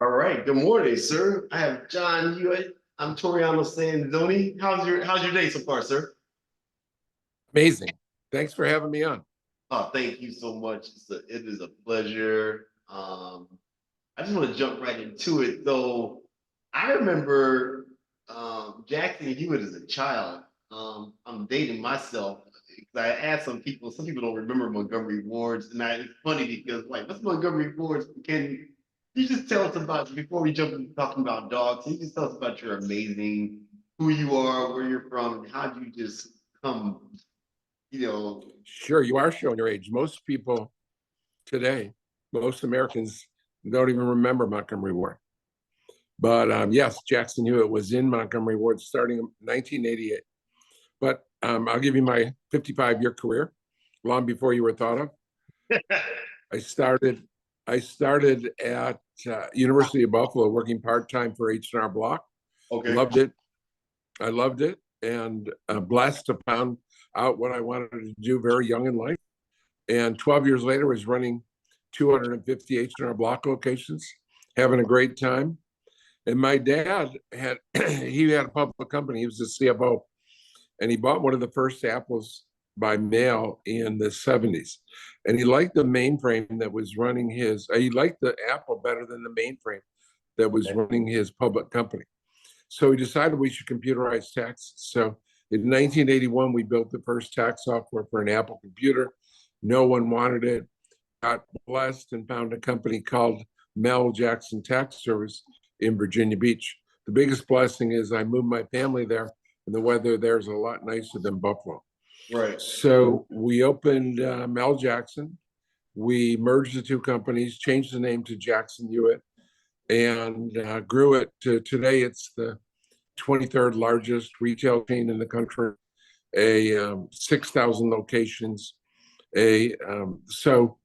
All right. Good morning, sir. I have John Hewitt. I'm Toriano Sanzone. How's your day so far, sir? Amazing. Thanks for having me on. Oh, thank you so much. It is a pleasure. I just want to jump right into it. So I remember Jackson Hewitt as a child. I'm dating myself because I asked some people don't remember Montgomery Wards, and it's funny because like, what's Montgomery Wards? Can you just tell us about before we jump into talking about dogs? Can you just tell us about your amazing, who you are, where you're from, and how you just come, you know? Sure, you are showing your age. Most people today, most Americans don't even remember Montgomery Ward. But yes, Jackson Hewitt was in Montgomery Ward starting in 1988. But I'll give you my 55-year career, long before you were thought of. I started at University of Buffalo, working part-time for H&R Block. Okay. Loved it. I loved it, and blessed to found out what I wanted to do very young in life. And 12 years later, was running 250 H&R Block locations, having a great time. And my dad had he had a public company. He was the CFO, and he bought one of the first Apples by mail in the 70s. And he liked the mainframe that was running his. He liked the Apple better than the mainframe that was running his public company. So we decided we should computerize taxes. So in 1981, we built the first tax software for an Apple computer. No one wanted it. Got blessed and found a company called Mel Jackson Tax Service in Virginia Beach. The biggest blessing is I moved my family there, and the weather there is a lot nicer than Buffalo. Right. So we opened Mel Jackson. We merged the two companies, changed the name to Jackson Hewitt, and grew it to today. It's the 23rd largest retail chain in the country, 6,000 locations, so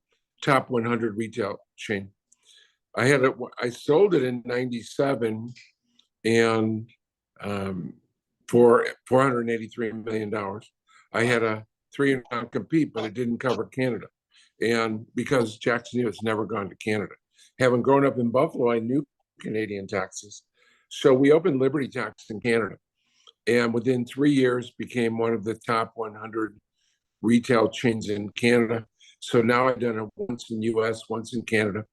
top 100 retail chain. I sold it in 97 and for $483 million. I had a 3 non-compete, but it didn't cover Canada. And because Jackson Hewitt's never gone to Canada. Having grown up in Buffalo, I knew Canadian taxes. So we opened Liberty Tax in Canada. And within 3 years became one of the top 100 retail chains in Canada. So now I've done it once in US, once in Canada.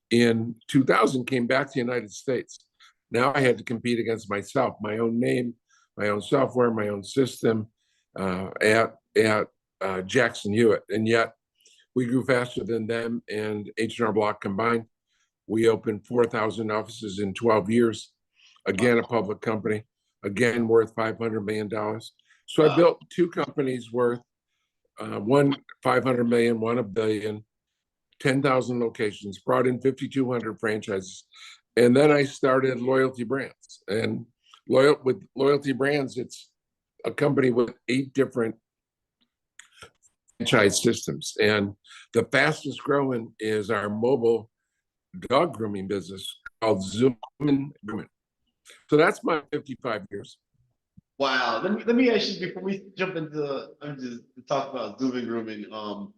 In 2000, came back to the United States. Now I had to compete against myself, my own name, my own software, my own system at Jackson Hewitt. And yet we grew faster than them and H&R Block combined. We opened 4,000 offices in 12 years. Again, a public company, again, worth $500 million. So I built two companies worth one 500 million, one $1 billion, 10,000 locations, brought in 5,200 franchises. And then I started Loyalty Brands. And with Loyalty Brands, it's a company with 8 different franchise systems. And the fastest growing is our mobile dog grooming business called Zoomin Groomin. So that's my 55 years. Wow. Let me ask you before we jump into just to talk about Zoomin Groomin.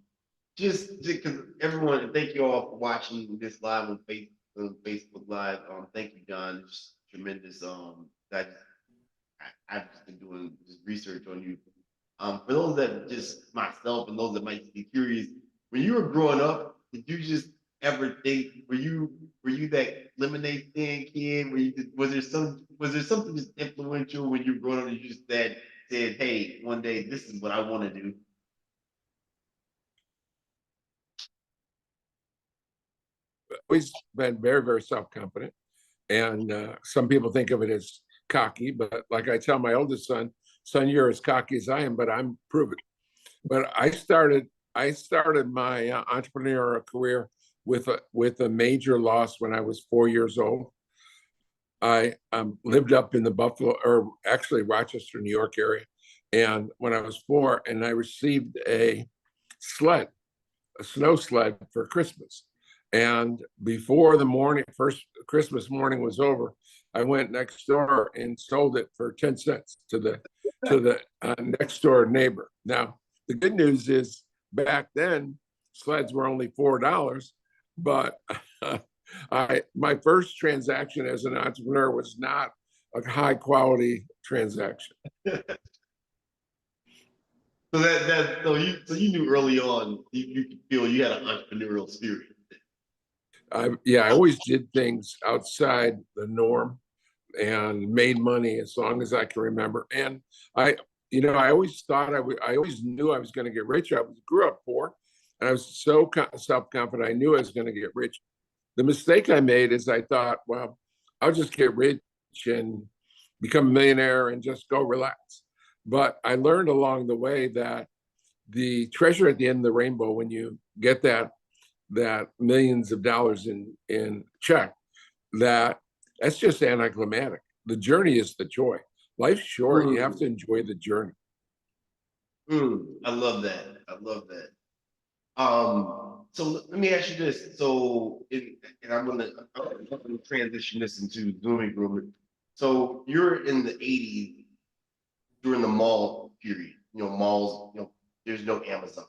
Just because everyone, and thank you all for watching this live on Facebook Live. Thank you, John. It's tremendous. I've just been doing just research on you. For those that just myself and those that might be curious, when you were growing up, did you just ever think were you that lemonade stand kid? Was there something just influential when you were growing up that you just said, hey, one day this is what I want to do? Always been very, very self-confident. And some people think of it as cocky, but like I tell my oldest son, you're as cocky as I am, but I'm proven. But I started my entrepreneurial career with a major loss when I was 4 years old. I lived up in the Buffalo, or actually Rochester, New York area. And when I was 4, and I received a snow sled for Christmas. And before the first Christmas morning was over, I went next door and sold it for 10 cents to the next door neighbor. Now, the good news is back then, sleds were only $4, but My first transaction as an entrepreneur was not a high quality transaction. So you knew early on you could feel you had an entrepreneurial spirit. I always did things outside the norm and made money as long as I can remember. And I always thought I always knew I was going to get rich. Grew up poor, and I was so self-confident. I knew I was going to get rich. The mistake I made is I thought, well, I'll just get rich and become a millionaire and just go relax. But I learned along the way that the treasure at the end of the rainbow, when you get that millions of dollars in check, that's just anticlimactic. The journey is the joy. Life's short. You have to enjoy the journey. I love that. I love that. So let me ask you this. And I'm gonna transition this into Zoomin Groomin. So you're in the 80s during the mall period. Malls, there's no Amazon,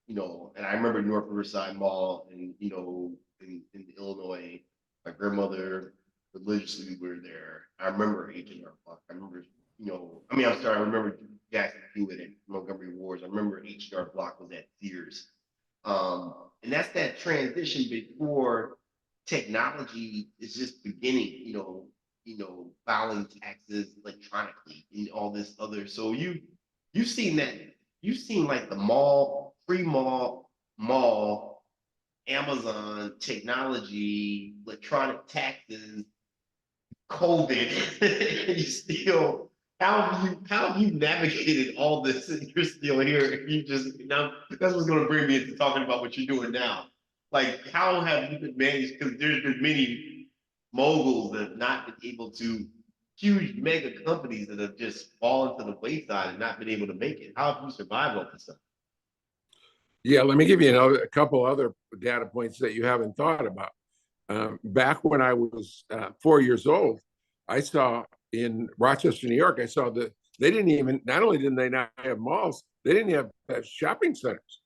and I remember North Riverside Mall and in Illinois, my grandmother religiously were there. I remember H&R Block. I remember, I'm sorry, I remember Jackson Hewitt and Montgomery Wars. I remember H&R Block was at Sears. And that's that transition before technology is just beginning, filing taxes electronically and all this other. So you've seen that, you've seen like the mall, mall, Amazon, technology, electronic taxes, COVID. You still, how have you navigated all this and you're still here? You just now that's what's gonna bring me into talking about what you're doing now. Like, how have you been managed? Because there's been many moguls that have not been able to, huge mega companies that have just fallen to the wayside and not been able to make it. How have you survived all this stuff? Yeah, let me give you a couple other data points that you haven't thought about. Back when I was 4 years old, I saw in Rochester, New York, I saw that they didn't even, not only didn't they not have malls, they didn't have shopping centers.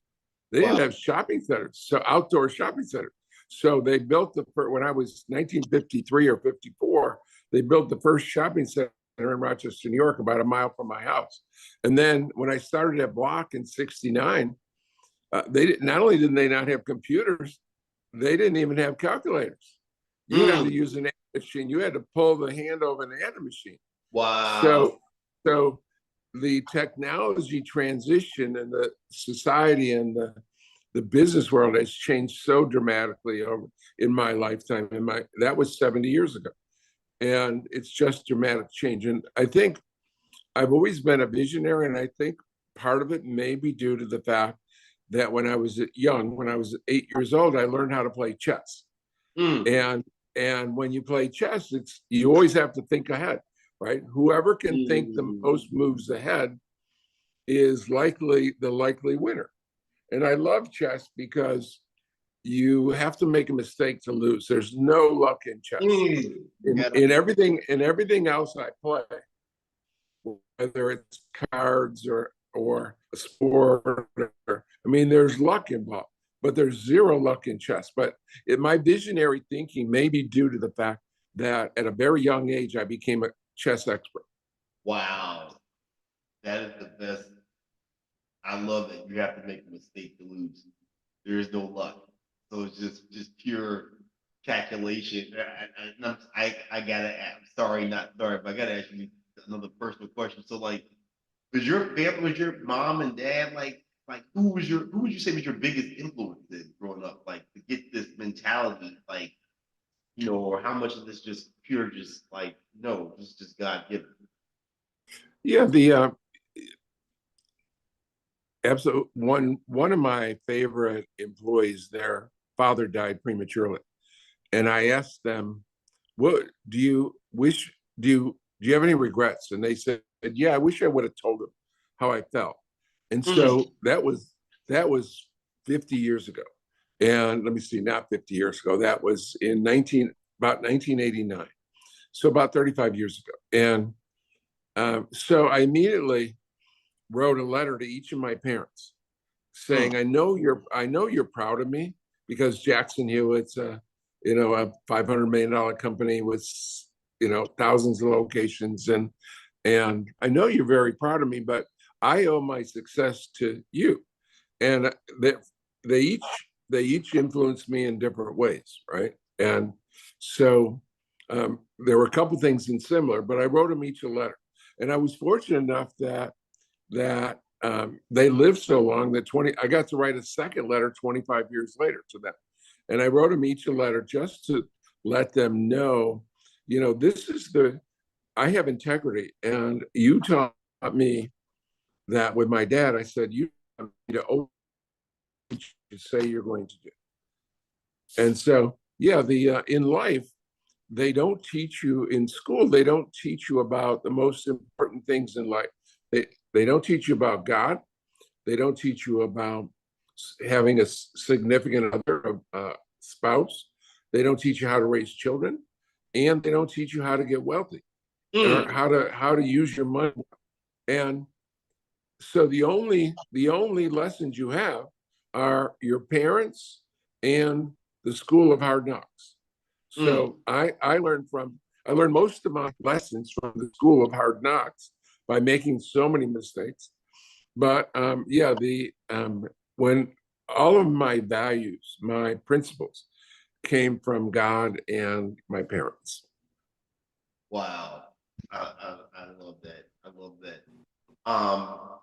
They didn't have shopping centers, so outdoor shopping centers. So they built when I was 1953 or 54, they built the first shopping center in Rochester, New York, about a mile from my house. And then when I started at Block in '69, not only did they not have computers, they didn't even have calculators. You had to use an answer machine. You had to pull the hand over an answer machine. Wow. So the technology transition and the society and the business world has changed so dramatically in my lifetime. That was 70 years ago. And it's just dramatic change. And I think I've always been a visionary, and I think part of it may be due to the fact that when I was 8 years old, I learned how to play chess. And when you play chess, you always have to think ahead, right? Whoever can think the most moves ahead is the likely winner. And I love chess because you have to make a mistake to lose. There's no luck in chess. In everything else I play, whether it's cards or a sport, there's luck involved, but there's zero luck in chess. But my visionary thinking may be due to the fact that at a very young age, I became a chess expert. Wow. That is the best. I love it. You have to make a mistake to lose. There is no luck. So it's just pure calculation. I gotta ask, not sorry, but I gotta ask you another personal question. So was your mom and dad who would you say was your biggest influence in growing up? Like, to get this mentality, or how much of this just pure, no, this is just God given. Yeah, absolutely. One of my favorite employees, their father died prematurely, and I asked them, "What do you wish? Do you have any regrets?" And they said, "Yeah, I wish I would have told him how I felt." And so that was 50 years ago. And let me see, not 50 years ago. That was about 1989. So about 35 years ago. And so I immediately wrote a letter to each of my parents saying, I know you're proud of me, because Jackson Hewitt's a a $500 million company with, thousands of locations. And I know you're very proud of me, but I owe my success to you. And they each they each influenced me in different ways, right? And so there were a couple things in similar, but I wrote them each a letter. And I was fortunate enough that they lived so long that I got to write a second letter 25 years later to them. And I wrote them each a letter just to let them know, I have integrity. And you taught me that with my dad. I said, you need to say you're going to do. And so, yeah, in life, they don't teach you in school. They don't teach you about the most important things in life. They don't teach you about God. They don't teach you about having a significant other, spouse. They don't teach you how to raise children, and they don't teach you how to get wealthy or how to use your money. And so the only lessons you have are your parents and the school of hard knocks. So I learned most of my lessons from the school of hard knocks by making so many mistakes. But when all of my values, my principles came from God and my parents. Wow. I love that. I love that. Um,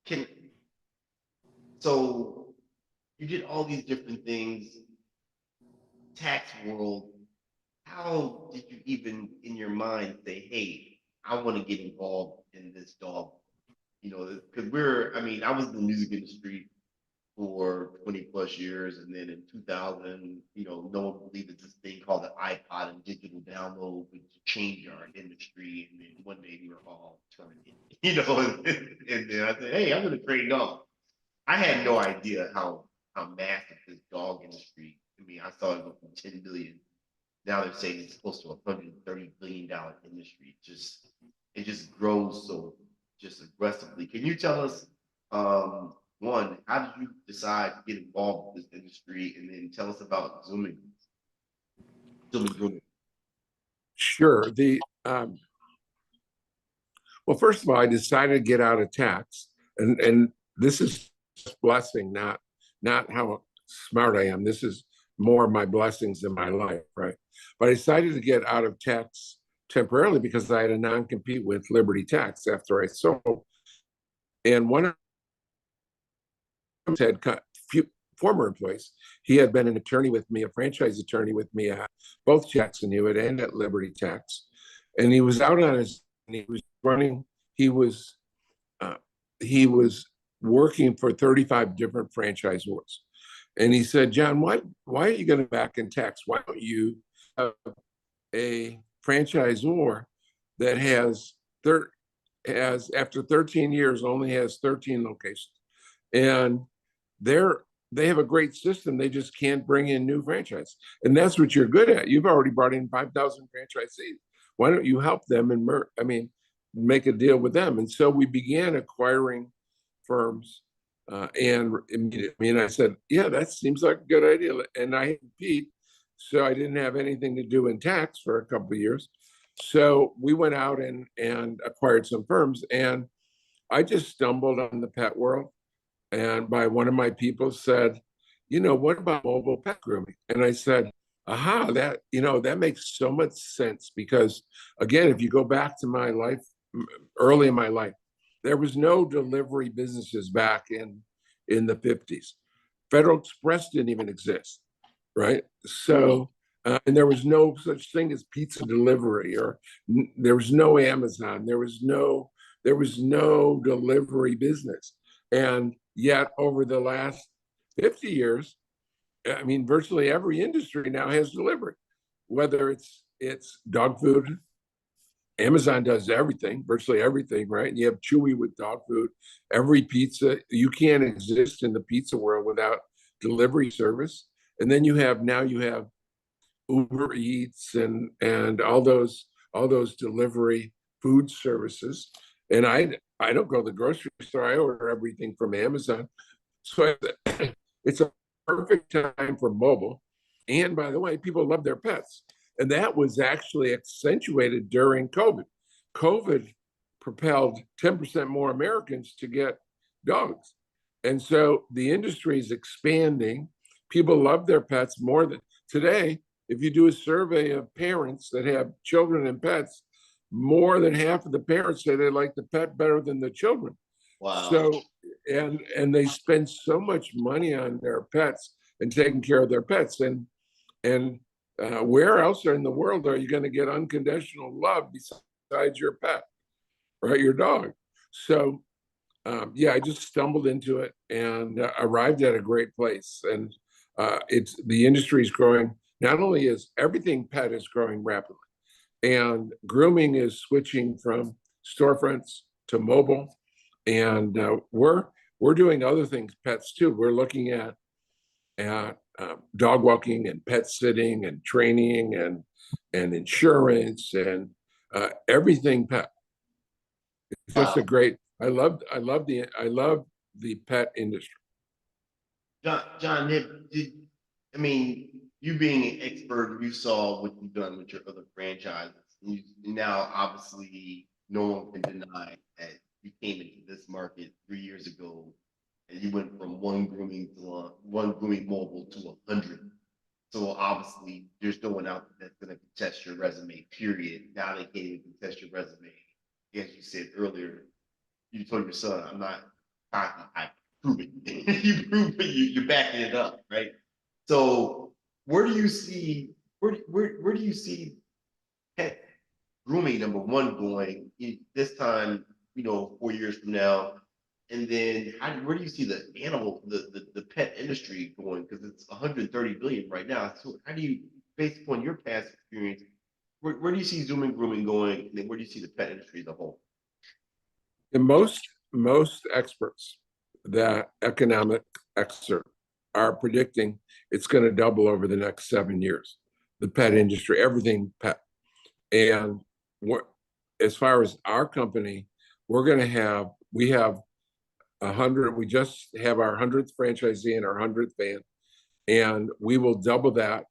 can so you did all these different things, tax world. How did you even in your mind say, hey, I want to get involved in this dog? Because I was in the music industry for 20 plus years. And then in 2000, no one believed that this thing called the iPod and digital download would change our industry. And then one day we were all turning it, and then I said, hey, I'm going to create dog. I had no idea how massive this dog industry. I saw it go from 10 billion. Now they're saying it's close to $130 billion industry. It just grows so just aggressively. Can you tell us, one, how did you decide to get involved with this industry, and then tell us about Zoomin Groomin? Sure. Well, first of all, I decided to get out of tax, and this is blessing, not how smart I am. This is more of my blessings in my life, right? But I decided to get out of tax temporarily because I had a non-compete with Liberty Tax after I sold. And one of them had former employees. He had been an attorney with me, a franchise attorney with me at both Jackson Hewitt and at Liberty Tax. And he was out on he was running, he was working for 35 different franchisors. And he said, John, why are you going to back in tax? Why don't you have a franchisor that has after 13 years only has 13 locations, and they have a great system. They just can't bring in new franchise, and that's what you're good at. You've already brought in 5,000 franchisees. Why don't you help them and make a deal with them? And so we began acquiring firms. And immediately, I said, yeah, that seems like a good idea. And I compete, so I didn't have anything to do in tax for a couple of years. So we went out and acquired some firms, and I just stumbled on the pet world. And by one of my people said, what about mobile pet grooming? And I said, aha, that makes so much sense, because again, if you go back to my life, early in my life, there was no delivery businesses back in the 50s. Federal Express didn't even exist, right? So, and there was no such thing as pizza delivery, or there was no Amazon. There was no delivery business. And yet, over the last 50 years, virtually every industry now has delivery, whether it's dog food. Amazon does everything, virtually everything, right? And you have Chewy with dog food. Every pizza, you can't exist in the pizza world without delivery service. And then you have Uber Eats and all those delivery food services. And I don't go to the grocery store. I order everything from Amazon. So it's a perfect time for mobile. And by the way, people love their pets. And that was actually accentuated during COVID. COVID propelled 10% more Americans to get dogs. And so the industry is expanding. People love their pets more than today. If you do a survey of parents that have children and pets, more than half of the parents say they like the pet better than the children. Wow. So, and they spend so much money on their pets and taking care of their pets. And where else in the world are you going to get unconditional love besides your pet, right? Your dog. So, yeah, I just stumbled into it and arrived at a great place. And it's the industry is growing. Not only is everything pet is growing rapidly, and grooming is switching from storefronts to mobile, and we're doing other things, pets too. We're looking at dog walking and pet sitting and training and insurance and everything pet. It's just a Wow. great. I love the pet industry. John, I mean, you being an expert, you saw what you've done with your other franchises. Now, obviously, no one can deny that you came into this market 3 years ago, and you went from one grooming mobile to 100. So obviously, there's no one out there that's going to contest your resume. Period. Now they can't even contest your resume. As you said earlier, you told your son, "I'm not cocky. I prove it." You prove it. You're backing it up, right? So where do you see where do you see pet grooming number one going this time? 4 years from now, and then where do you see the pet industry going? Because it's 130 billion right now. So how do you, based upon your past experience, where do you see Zoomin Grooming going, and then where do you see the pet industry as a whole? And most experts, that economic expert, are predicting it's going to double over the next 7 years. The pet industry, everything pet. And what, as far as our company, we have 100. We just have our 100th franchisee and our 100th van, and we will double that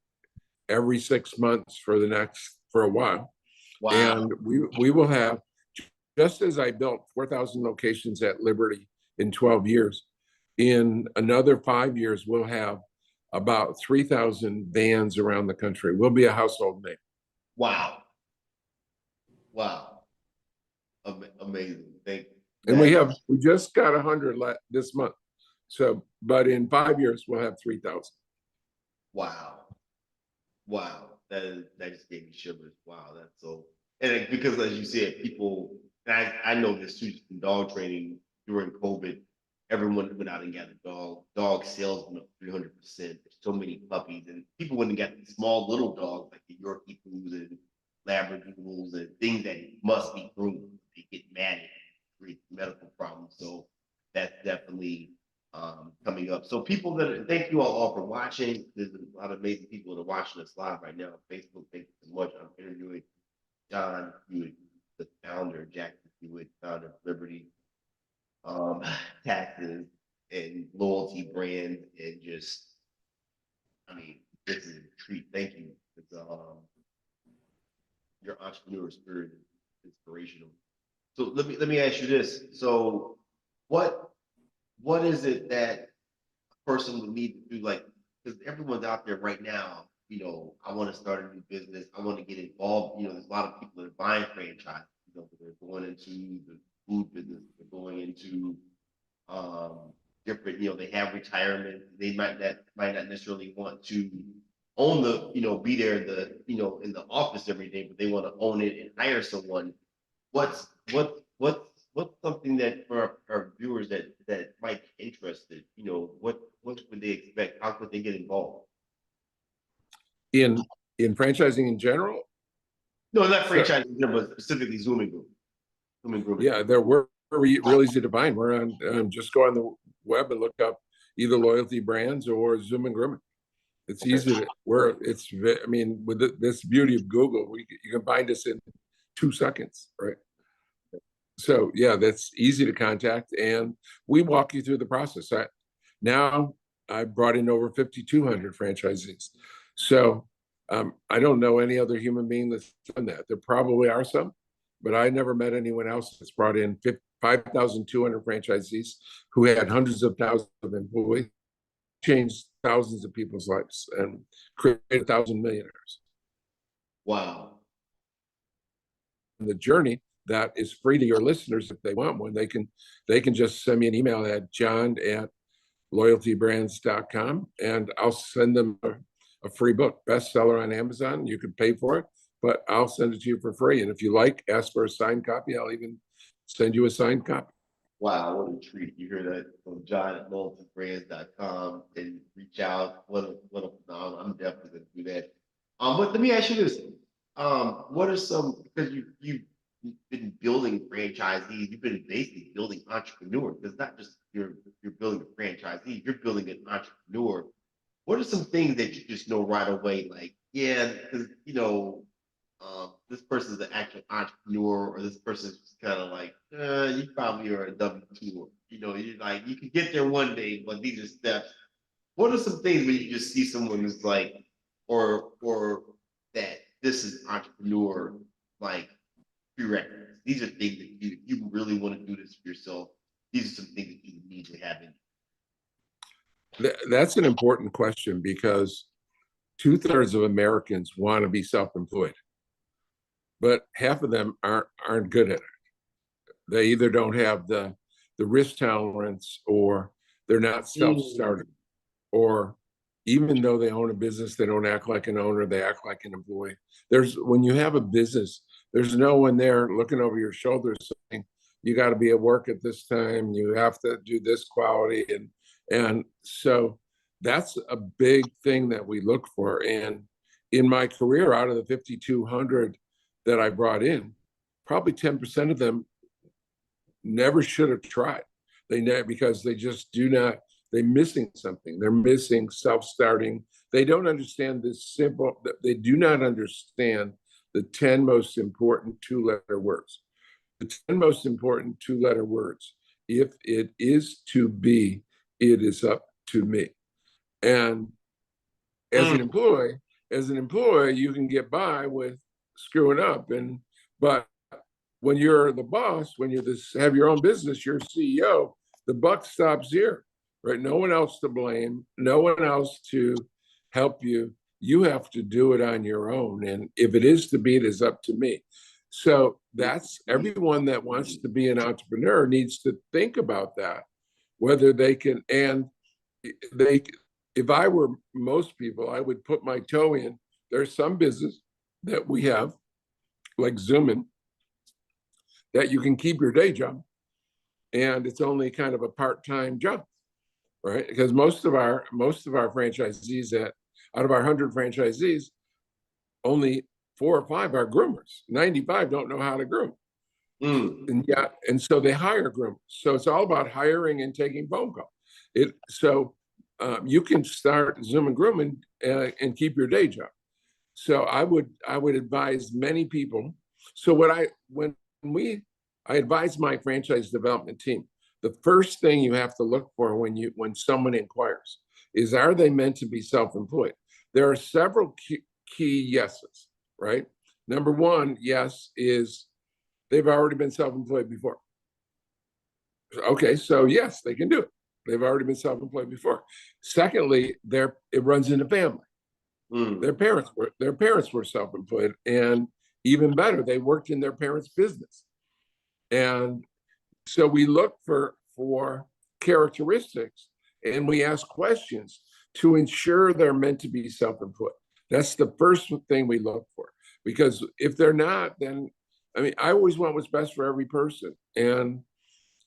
every 6 months for a while. Wow. And we will have, just as I built 4,000 locations at Liberty in 12 years, in another 5 years, we'll have about 3,000 vans around the country. We'll be a household name. Wow. Wow. Amazing. Thank And we just got 100 this month. So, but in 5 years, we'll have 3,000. Wow. Wow. That just gave me shivers. Wow. That's so, and because as you said, people, and I know this too, just in dog training during COVID, everyone went out and got a dog. Dog sales went up 300%. There's so many puppies, and people went and got these small little dogs like the Yorkie Poos and Labradoodles and things that must be groomed. They get mad and create medical problems. So that's definitely coming up. So thank you all for watching. There's a lot of amazing people that are watching us live right now on Facebook. Thank you so much. I'm interviewing John Hewitt, the founder, Jackson Hewitt, founder of Liberty Taxes and Loyalty Brand, and just, I mean, this is a treat. Thank you. It's your entrepreneur spirit is inspirational. So let me ask you this. So what is it that a person would need to do? Like, because everyone's out there right now, I want to start a new business. I want to get involved. There's a lot of people that are buying franchise. They're going into the food business. They're going into different. They have retirement. They might not necessarily want to own be there in the office every day, but they want to own it and hire someone. What's something that for our viewers that might be interested, what would they expect? How could they get involved? In franchising in general? No, not franchising, but specifically Zoomin Groomin. Yeah, we're real easy to find. We're on, just go on the web and look up either Loyalty Brands or Zoomin Groomin. It's easy to, I mean, with this beauty of Google, you can find us in 2 seconds, right? So yeah, that's easy to contact, and we walk you through the process. Now I've brought in over 5,200 franchisees. So I don't know any other human being that's done that. There probably are some, but I never met anyone else that's brought in 5,200 franchisees who had hundreds of thousands of employees, changed thousands of people's lives, and created 1,000 millionaires. Wow. And the journey that is free to your listeners if they want one. They can just send me an email at john@loyaltybrands.com, and I'll send them a free book, bestseller on Amazon. You can pay for it, but I'll send it to you for free. And if you like, ask for a signed copy. I'll even send you a signed copy. Wow, what a treat. You hear that from john@loyaltybrands.com and reach out. What a phenomenal. I'm definitely gonna do that. But let me ask you this. What are some, because you've been building franchisees, you've been basically building entrepreneurs. It's not just you're building a franchisee, you're building an entrepreneur. What are some things that you just know right away? Like, yeah, because this person's an actual entrepreneur, or this person's just kind of like, you probably are a W2. You're like, you can get there one day, but these are steps. What are some things when you just see someone who's like, or that this is entrepreneur like prerequisites? These are things that you really want to do this for yourself. These are some things that you need to have in. That's an important question because 2/3 of Americans want to be self-employed, but half of them aren't good at it. They either don't have the risk tolerance, or they're not self-started, or even though they own a business, they don't act like an owner, they act like an employee. When you have a business, there's no one there looking over your shoulder saying, you got to be at work at this time, you have to do this quality. And so that's a big thing that we look for. And in my career, out of the 5,200 that I brought in, probably 10% of them never should have tried. Because they just do not, they're missing something. They're missing self-starting. They don't understand this simple, they do not understand the 10 most important 2-letter words. The 10 most important 2-letter words. If it is to be, it is up to me. And as an employee, you can get by with screwing up. But when you're the boss, when you have your own business, you're CEO, the buck stops here, right? No one else to blame, no one else to help you. You have to do it on your own. And if it is to be, it is up to me. So that's everyone that wants to be an entrepreneur needs to think about that, whether they can, and if I were most people, I would put my toe in. There's some business that we have, like Zoomin, that you can keep your day job, and it's only kind of a part-time job, right? Because most of our franchisees, out of our 100 franchisees, only 4 or 5 are groomers. 95 don't know how to groom. And so they hire groomers. So it's all about hiring and taking phone calls. You can start Zoomin Groomin and keep your day job. So I would advise many people. So when I advise my franchise development team, the first thing you have to look for when someone inquires is, are they meant to be self-employed? There are several key yeses, right? Number one, yes, is they've already been self-employed before. Okay, so yes, they can do it. They've already been self-employed before. Secondly, it runs in the family. Their parents were self-employed, and even better, they worked in their parents' business. And so we look for characteristics, and we ask questions to ensure they're meant to be self-employed. That's the first thing we look for, because if they're not, then I always want what's best for every person. And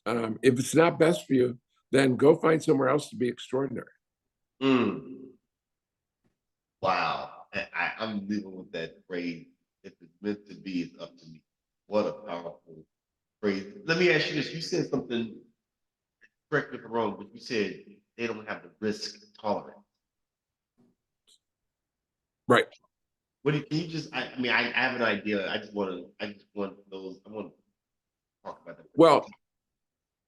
if it's not best for you, then go find somewhere else to be extraordinary. Wow. I'm living with that phrase. If it's meant to be, it's up to me. What a powerful phrase. Let me ask you this. You said something, correct me if I'm wrong, but you said they don't have the risk tolerance. Right. Can you just, I have an idea. I just want those, I want to talk about that. Well,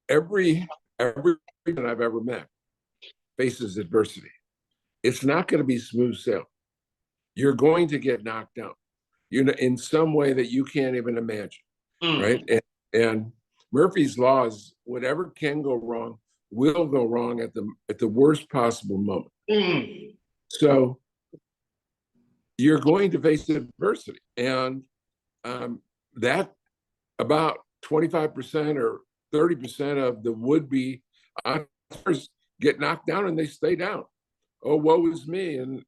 every person I've ever met faces adversity. It's not going to be smooth sailing. you're going to get knocked down, in some way that you can't even imagine, right? And Murphy's law is whatever can go wrong will go wrong at the worst possible moment. So you're going to face adversity, and that about 25% or 30% of the would-be entrepreneurs get knocked down and they stay down. Oh, woe is me, and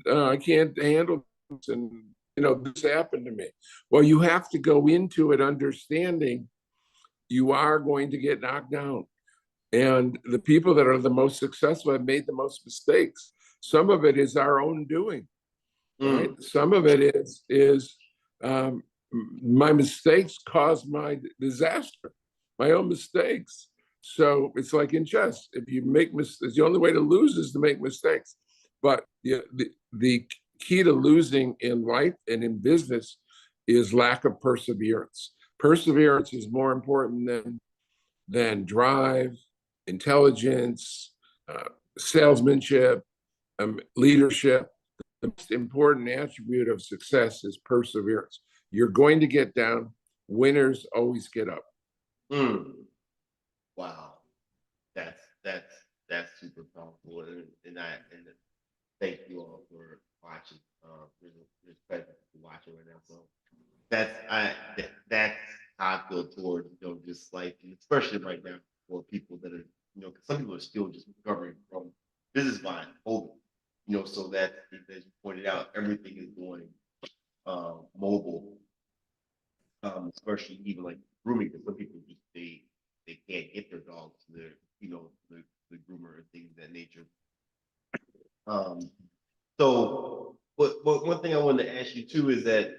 I can't handle this, and this happened to me. Well, you have to go into it understanding you are going to get knocked down. And the people that are the most successful have made the most mistakes. Some of it is our own doing, right? Some of it is my mistakes caused my disaster, my own mistakes. So it's like in chess, if you make mistakes, the only way to lose is to make mistakes. But the key to losing in life and in business is lack of perseverance. Perseverance is more important than drive, intelligence, salesmanship, leadership. The most important attribute of success is perseverance. You're going to get down. Winners always get up. Wow, that's super powerful, and thank you all for watching. There's present for watching right now. So that's how I feel towards just like, especially right now for people that are because some people are still just recovering from business by COVID. So that, as you pointed out, everything is going mobile, especially even like grooming, because some people just they can't get their dogs to their the groomer and things of that nature. So but one thing I wanted to ask you too is that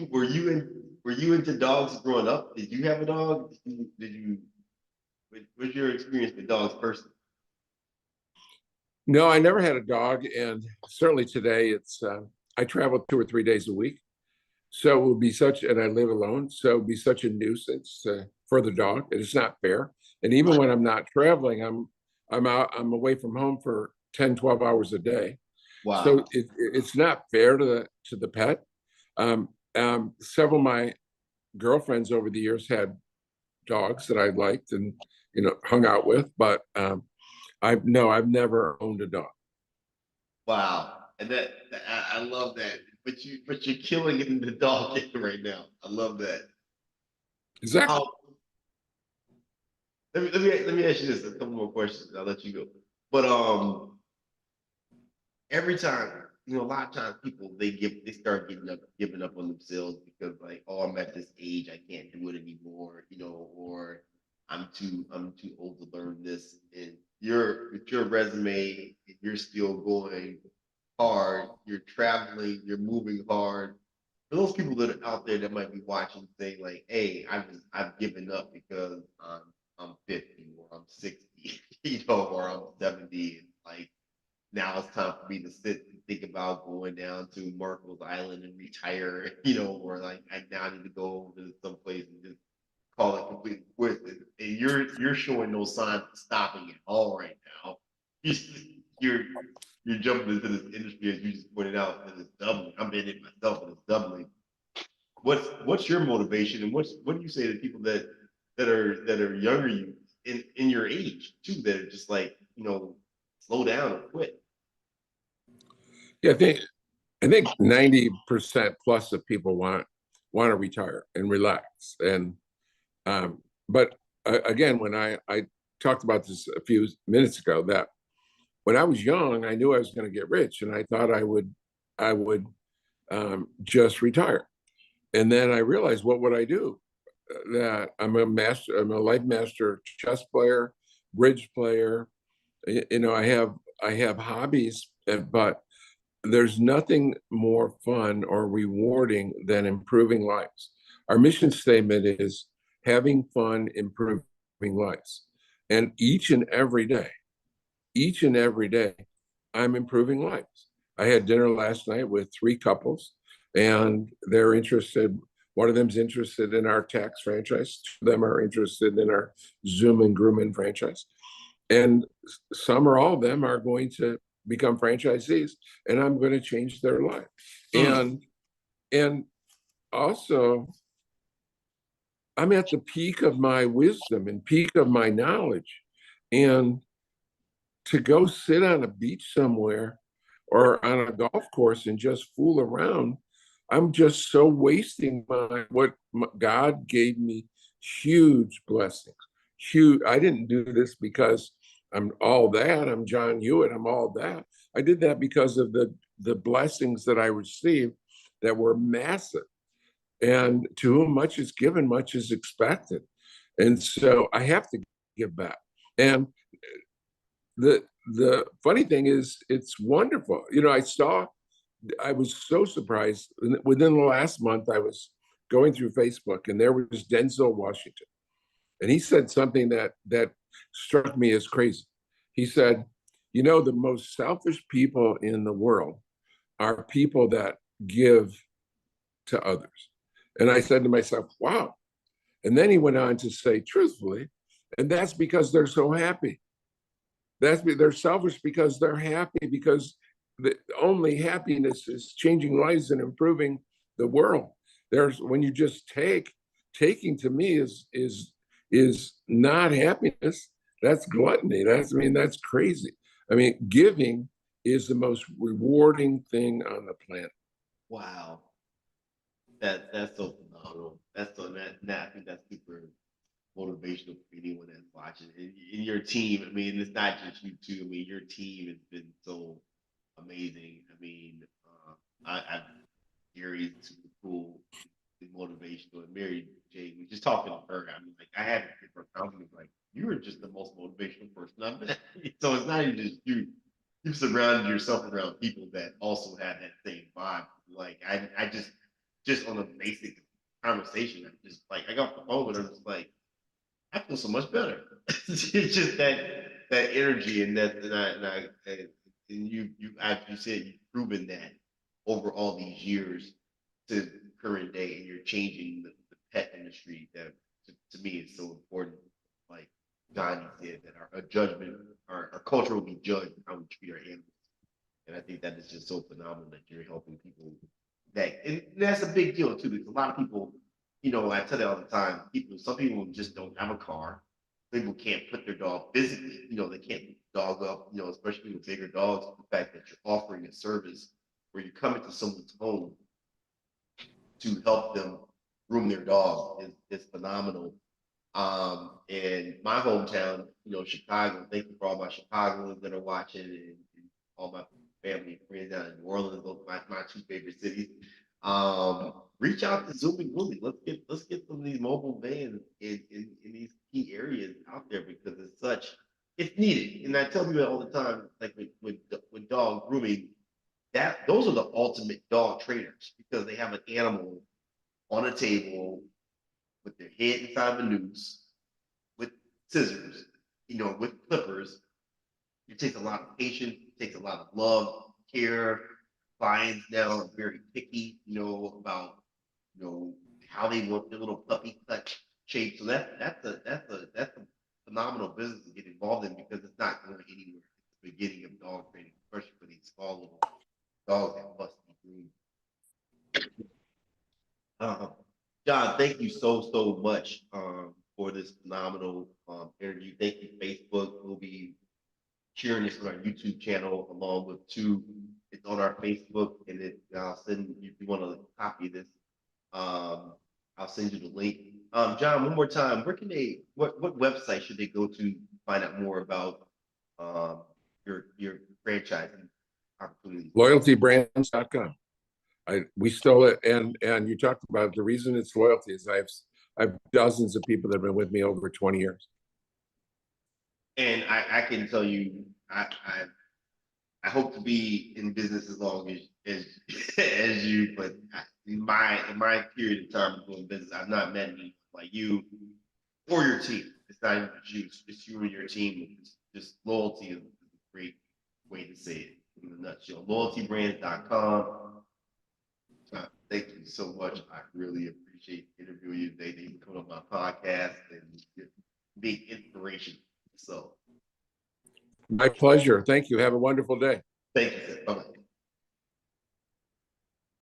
were you into dogs growing up? Did you have a dog? What's your experience with dogs personally? No, I never had a dog, and certainly today it's I travel 2 or 3 days a week, so it would be and I live alone, so it would be such a nuisance for the dog. It's not fair. And even when I'm not traveling, I'm away from home for 10, 12 hours a day. Wow. So it's not fair to the pet. Several of my girlfriends over the years had dogs that I liked and hung out with, but I've never owned a dog. Wow, and I love that. But you're killing it in the dog game right now. I love that. Exactly. Let me ask you this, a couple more questions. I'll let you go. But every time, a lot of times people they start giving up on themselves because like, oh, I'm at this age, I can't do it anymore, or I'm too old to learn this. And with your resume, and you're still going hard, you're traveling, you're moving hard. For those people that are out there that might be watching, saying like, "Hey, I've given up because I'm 50 or I'm 60, or I'm 70, and like now it's time for me to sit and think about going down to Marcos Island and retire, or like I now need to go to some place and just call it complete quits." And you're showing no signs of stopping at all right now. You're you're jumping into this industry, as you just pointed out, and it's doubling. I'm in it myself, and it's doubling. What's your motivation, and what do you say to people that are younger you in your age too, that are just like slow down or quit? Yeah, I think 90% plus of people want to retire and relax. And but again, when I talked about this a few minutes ago, that when I was young, I knew I was going to get rich, and I thought I would just retire. And then I realized, what would I do? That I'm a life master chess player, bridge player. I have hobbies, but there's nothing more fun or rewarding than improving lives. Our mission statement is having fun, improving lives. And each and every day, I'm improving lives. I had dinner last night with 3 couples, and they're interested. One of them's interested in our tax franchise. 2 of them are interested in our Zoomin Groomin franchise. And some or all of them are going to become franchisees, and I'm going to change their life. And also, I'm at the peak of my wisdom and peak of my knowledge. And to go sit on a beach somewhere or on a golf course and just fool around, I'm just so wasting God gave me huge blessings. Huge. I didn't do this because I'm all that. I'm John Hewitt. I'm all that. I did that because of the blessings that I received that were massive. And to whom much is given, much is expected. And so I have to give back. And the funny thing is, it's wonderful. I was so surprised. Within the last month, I was going through Facebook, and there was Denzel Washington. And he said something that struck me as crazy. He said, the most selfish people in the world are people that give to others. And I said to myself, wow. And then he went on to say, truthfully, and that's because they're so happy. They're selfish because they're happy, because the only happiness is changing lives and improving the world. When you just taking to me is not happiness. That's gluttony. That's crazy. Giving is the most rewarding thing on the planet. Wow. That's so phenomenal. I think that's super motivational for anyone that's watching. And your team, it's not just you two. Your team has been so amazing. I Gary's super cool, motivational, and Mary J. We just talking to her. I had her compliment, like, you are just the most motivational person I've met. So it's not even just you. You've surrounded yourself around people that also have that same vibe. Like I just on a basic conversation, I got off the phone with her, just like, I feel so much better. It's just that energy and as you said, you've proven that over all these years to current day, and you're changing the pet industry that to me is so important. Like Johnny said, that our judgment, our culture will be judged how we treat our animals. And I think that is just so phenomenal that you're helping people and that's a big deal too, because a lot of people, I tell you all the time, some people just don't have a car. People can't put their dog physically, they can't put the dog up, especially with bigger dogs. The fact that you're offering a service where you come into someone's home to help them groom their dog is phenomenal. And my hometown, Chicago. Thank you for all my Chicagoans that are watching, and all my family and friends down in New Orleans, those my two favorite cities. Reach out to Zoomin Groomin. Let's get some of these mobile vans in these key areas out there, because it's needed. And I tell people all the time, like with dog grooming, that those are the ultimate dog trainers, because they have an animal on a table with their head inside of a noose, with scissors, with clippers. It takes a lot of patience, it takes a lot of love, care. Clients now are very picky, about how they want their little puppy cut shape. So that's a phenomenal business to get involved in, because it's not going anywhere. It's the beginning of dog training, especially for these small little dogs that must be groomed. John, thank you so much for this phenomenal interview. Thank you, Facebook. We'll be sharing this on our YouTube channel along with two. It's on our Facebook, and I'll send you, if you want to copy this. I'll send you the link. John, one more time, what website should they go to find out more about your franchising opportunities? LoyaltyBrands.com. We stole it, and you talked about the reason it's loyalty is I've dozens of people that have been with me over 20 years. And I can tell you, I hope to be in business as long as you, but in my period of time of doing business, I've not met anyone like you or your team. It's not even you, it's you and your team. Just loyalty is a great way to say it in a nutshell. LoyaltyBrands.com. Thank you so much. I really appreciate interviewing you today. That you come on my podcast and big inspiration. So, my pleasure. Thank you. Have a wonderful day. Thank you, sir. Bye-bye.